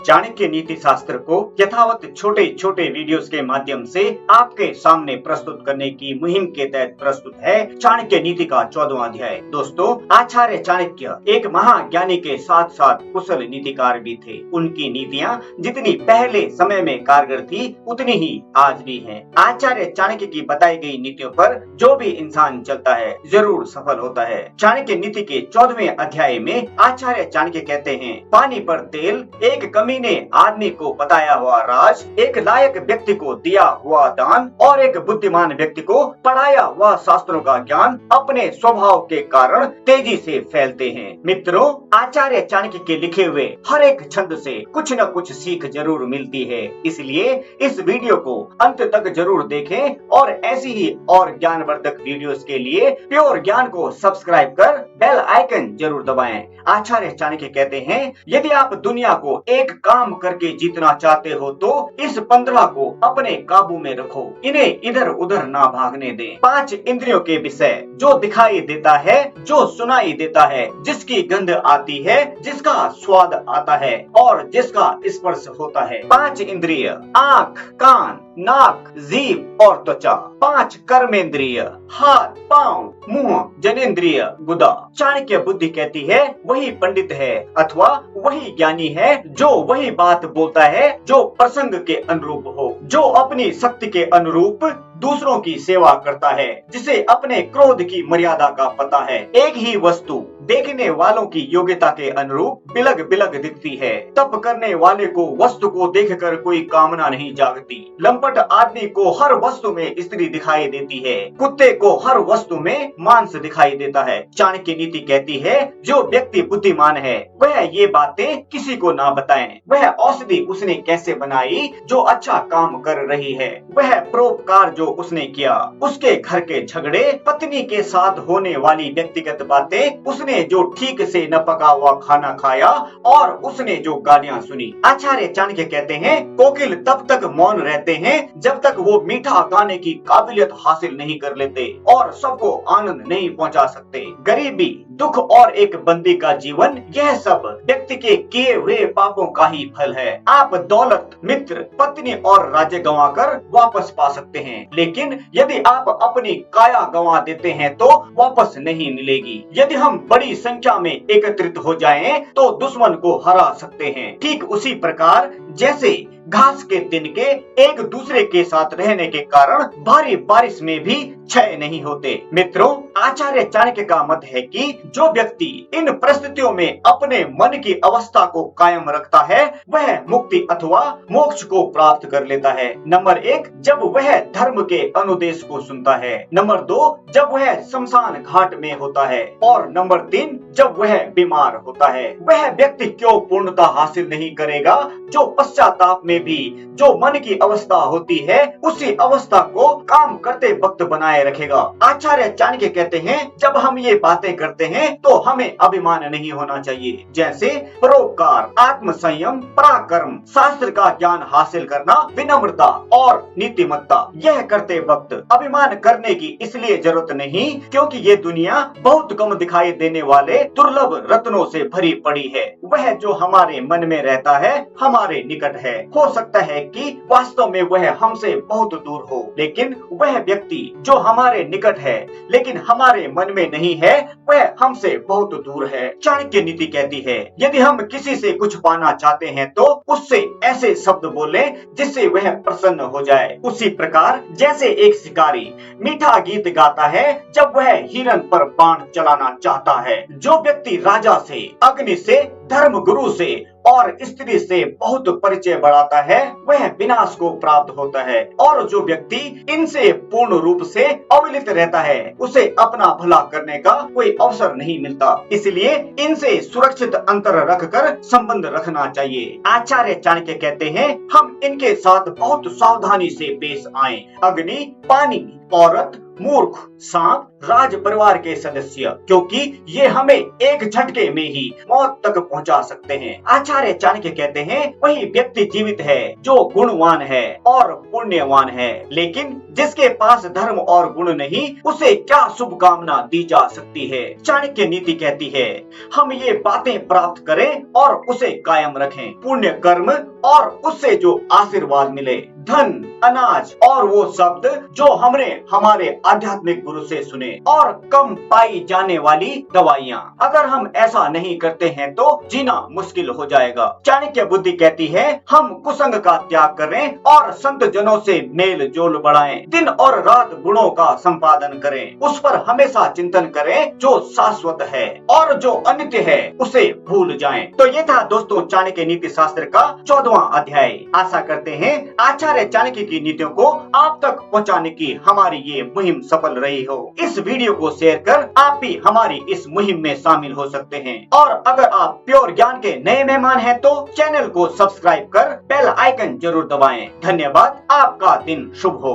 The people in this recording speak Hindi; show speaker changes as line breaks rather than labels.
चाणक्य नीति शास्त्र को यथावत छोटे छोटे वीडियोस के माध्यम से आपके सामने प्रस्तुत करने की मुहिम के तहत प्रस्तुत है चाणक्य नीति का 14वां अध्याय। दोस्तों, आचार्य चाणक्य एक महाज्ञानी के साथ साथ कुशल नीतिकार भी थे। उनकी नीतियां जितनी पहले समय में कारगर थी उतनी ही आज भी हैं। आचार्य चाणक्य की बताई गई नीतियों पर जो भी इंसान चलता है जरूर सफल होता है। चाणक्य नीति के 14वें अध्याय में आचार्य चाणक्य कहते हैं, पानी पर तेल, एक कमीने आदमी को बताया हुआ राज, एक लायक व्यक्ति को दिया हुआ दान और एक बुद्धिमान व्यक्ति को पढ़ाया हुआ शास्त्रों का ज्ञान अपने स्वभाव के कारण तेजी से फैलते हैं। मित्रों, आचार्य चाणक्य के लिखे हुए हर एक छंद से कुछ न कुछ सीख जरूर मिलती है, इसलिए इस वीडियो को अंत तक जरूर देखें और ऐसी ही और ज्ञानवर्धक वीडियोस के लिए प्योर ज्ञान को सब्सक्राइब कर बेल आइकन जरूर दबाएं। आचार्य चाणक्य कहते हैं, यदि आप दुनिया को एक काम करके जीतना चाहते हो तो इस 15 को अपने काबू में रखो, इन्हें इधर उधर ना भागने दें। 5 इंद्रियों के विषय, जो दिखाई देता है, जो सुनाई देता है, जिसकी गंध आती है, जिसका स्वाद आता है और जिसका स्पर्श होता है। 5 इंद्रिय, आँख, कान, नाक, जीभ और त्वचा। 5 कर्मेंद्रिय, हाथ, पाँव, मुंह, जनेंद्रिय, गुदा। चाणक्य बुद्धि कहती है वही पंडित है अथवा वही ज्ञानी है जो वही बात बोलता है जो प्रसंग के अनुरूप हो, जो अपनी शक्ति के अनुरूप दूसरों की सेवा करता है, जिसे अपने क्रोध की मर्यादा का पता है। एक ही वस्तु देखने वालों की योग्यता के अनुरूप बिलग बिलग दिखती है। तप करने वाले को वस्तु को देखकर कोई कामना नहीं जागती। लंपट आदमी को हर वस्तु में स्त्री दिखाई देती है, कुत्ते को हर वस्तु में मांस दिखाई देता है। चाणक्य नीति कहती है, जो व्यक्ति बुद्धिमान है वह ये बातें किसी को ना बताए। वह औषधि उसने कैसे बनाई जो अच्छा काम कर रही है, वह परोपकार जो उसने किया, उसके घर के झगड़े, पत्नी के साथ होने वाली व्यक्तिगत बातें, उसने जो ठीक से न पका हुआ खाना खाया और उसने जो गालियां सुनी। आचार्य चाणक्य कहते हैं, कोकिल तब तक मौन रहते हैं जब तक वो मीठा गाने की काबिलियत हासिल नहीं कर लेते और सबको आनंद नहीं पहुंचा सकते। गरीबी, दुख और एक बंदी का जीवन, यह सब व्यक्ति के किए हुए पापों का ही फल है। आप दौलत, मित्र, पत्नी और राज्य गंवाकर वापस पा सकते हैं, लेकिन यदि आप अपनी काया गंवा देते हैं तो वापस नहीं मिलेगी। यदि हम बड़ी संख्या में एकत्रित हो जाएं तो दुश्मन को हरा सकते हैं। ठीक उसी प्रकार जैसे घास के तिनके एक दूसरे के साथ रहने के कारण भारी बारिश में भी क्षय नहीं होते। मित्रों, आचार्य चाणक्य का मत है कि जो व्यक्ति इन परिस्थितियों में अपने मन की अवस्था को कायम रखता है वह मुक्ति अथवा मोक्ष को प्राप्त कर लेता है। नंबर 1, जब वह धर्म के अनुदेश को सुनता है। नंबर 2, जब वह शमशान घाट में होता है। और नंबर 3, जब वह बीमार होता है। वह व्यक्ति क्यों पूर्णता हासिल नहीं करेगा जो पश्चाताप में भी जो मन की अवस्था होती है उसी अवस्था को काम करते वक्त बनाए रखेगा। आचार्य चाणक्य कहते हैं, जब हम ये बातें करते हैं तो हमें अभिमान नहीं होना चाहिए, जैसे परोपकार, आत्म संयम, पराक्रम, शास्त्र का ज्ञान हासिल करना, विनम्रता और नीतिमत्ता। यह करते वक्त अभिमान करने की इसलिए जरूरत नहीं क्योंकि ये दुनिया बहुत कम दिखाई देने वाले दुर्लभ रत्नों से भरी पड़ी है। वह जो हमारे मन में रहता है हमारे निकट है। हो सकता है कि वास्तव में वह हमसे बहुत दूर हो, लेकिन वह व्यक्ति जो हमारे निकट है लेकिन हमारे मन में नहीं है वह हमसे बहुत दूर है। चाणक्य नीति कहती है, यदि हम किसी से कुछ पाना चाहते हैं तो उससे ऐसे शब्द बोलें जिससे वह प्रसन्न हो जाए। उसी प्रकार जैसे एक शिकारी मीठा गीत गाता है जब वह हिरन पर बाण चलाना चाहता है। जो व्यक्ति राजा से, अग्नि से, धर्म गुरु से और स्त्री से बहुत परिचय बढ़ाता है वह विनाश को प्राप्त होता है, और जो व्यक्ति इनसे पूर्ण रूप से अविलित रहता है उसे अपना भला करने का कोई अवसर नहीं मिलता। इसलिए इनसे सुरक्षित अंतर रखकर संबंध रखना चाहिए। आचार्य चाणक्य कहते हैं, हम इनके साथ बहुत सावधानी से पेश आएं। अग्नि, पानी, औरत मूर्ख, सांप, राज परिवार के सदस्य, क्योंकि ये हमें एक झटके में ही मौत तक पहुंचा सकते हैं। आचार्य चाणक्य कहते हैं वही व्यक्ति जीवित है जो गुणवान है और पुण्यवान है, लेकिन जिसके पास धर्म और गुण नहीं उसे क्या शुभकामना दी जा सकती है। चाणक्य नीति कहती है हम ये बातें प्राप्त करें और उसे कायम रखें, पुण्य कर्म और उससे जो आशीर्वाद मिले, धन, अनाज और वो शब्द जो हमने हमारे आध्यात्मिक गुरु से सुने, और कम पाई जाने वाली दवाइयाँ। अगर हम ऐसा नहीं करते हैं तो जीना मुश्किल हो जाएगा। चाणक्य बुद्धि कहती है हम कुसंग का त्याग करें और संत जनों से मेल जोल बढ़ाएं, दिन और रात गुणों का संपादन करें, उस पर हमेशा चिंतन करें जो शाश्वत है, और जो अनित्य है उसे भूल जाएं। तो ये था दोस्तों चाणक्य नीति शास्त्र का 14वां अध्याय। आशा करते हैं आचार्य चाणक्य की नीतियों को आप तक पहुंचाने की हमारी ये मुहिम सफल रही हो। इस वीडियो को शेयर कर आप भी हमारी इस मुहिम में शामिल हो सकते हैं। और अगर आप प्योर ज्ञान के नए मेहमान हैं तो चैनल को सब्सक्राइब कर बेल आइकन जरूर दबाएं। धन्यवाद, आपका दिन शुभ हो।